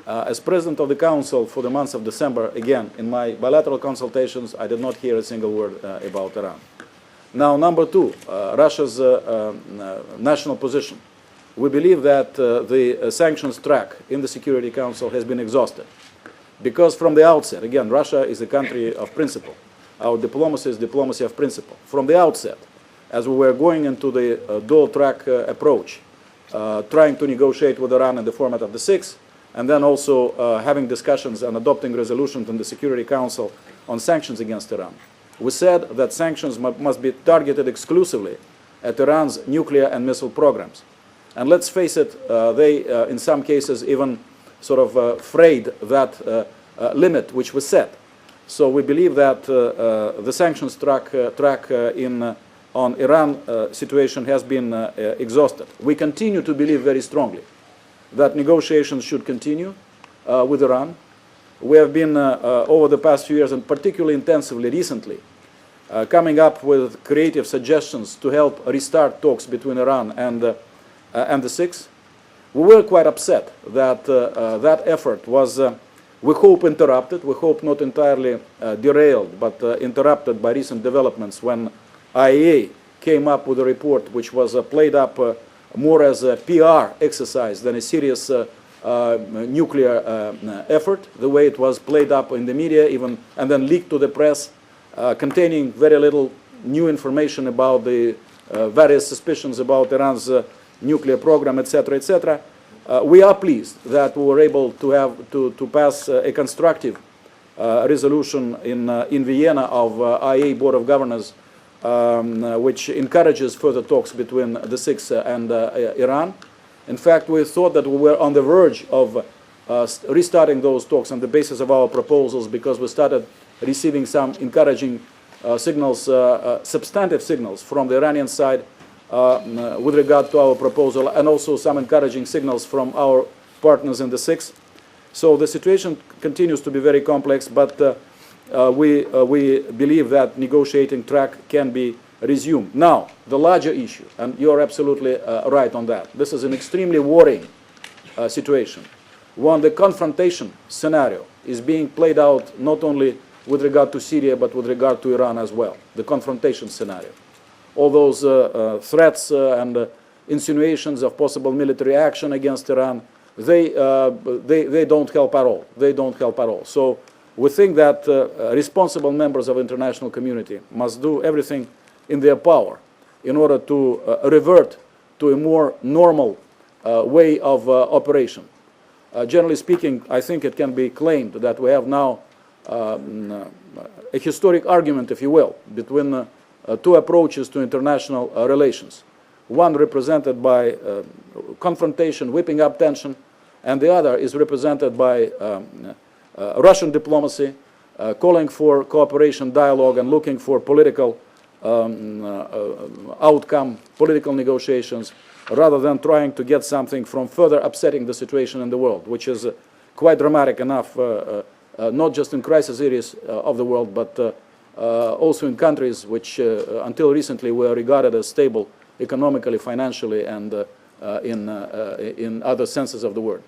As President of the Council for the month of December, again, in my bilateral consultations, I did not hear a single word about Iran. Now, number two, Russia's national position. We believe that the sanctions track in the Security Council has been exhausted. Because from the outset, again, Russia is a country of principle. Our diplomacy is diplomacy of principle. From the outset, as we were going into the dual-track approach, trying to negotiate with Iran in the format of the six, and then also having discussions and adopting resolutions in the Security Council on sanctions against Iran, we said that sanctions must be targeted exclusively at Iran's nuclear and missile programs. And let's face it, they, in some cases, even sort of frayed that limit which was set. So we believe that the sanctions track on Iran situation has been exhausted. We continue to believe very strongly that negotiations should continue with Iran. We have been, over the past few years, and particularly intensively recently, coming up with creative suggestions to help restart talks between Iran and the six. We were quite upset that that effort was, we hope, interrupted. We hope not entirely derailed, but interrupted by recent developments when IAEA came up with a report which was played up more as a PR exercise than a serious nuclear effort, the way it was played up in the media, even, and then leaked to the press, containing very little new information about the various suspicions about Iran's nuclear program, etc., etc. We are pleased that we were able to have to pass a constructive resolution in Vienna of IAEA Board of Governors, which encourages further talks between the six and Iran. In fact, we thought that we were on the verge of restarting those talks on the basis of our proposals, because we started receiving some encouraging signals, substantive signals from the Iranian side with regard to our proposal, and also some encouraging signals from our partners in the six. So the situation continues to be very complex, but we believe that negotiating track can be resumed. Now, the larger issue, and you're absolutely right on that, this is an extremely worrying situation. One, the confrontation scenario is being played out not only with regard to Syria, but with regard to Iran as well, the confrontation scenario. All those threats and insinuations of possible military action against Iran, they don't help at all. They don't help at all. So we think that responsible members of the international community must do everything in their power in order to revert to a more normal way of operation. Generally speaking, I think it can be claimed that we have now a historic argument, if you will, between two approaches to international relations. One represented by confrontation, whipping up tension, and the other is represented by Russian diplomacy, calling for cooperation, dialogue, and looking for political outcome, political negotiations, rather than trying to get something from further upsetting the situation in the world, which is quite dramatic enough, not just in crisis areas of the world, but also in countries which until recently were regarded as stable economically, financially, and in other senses of the word.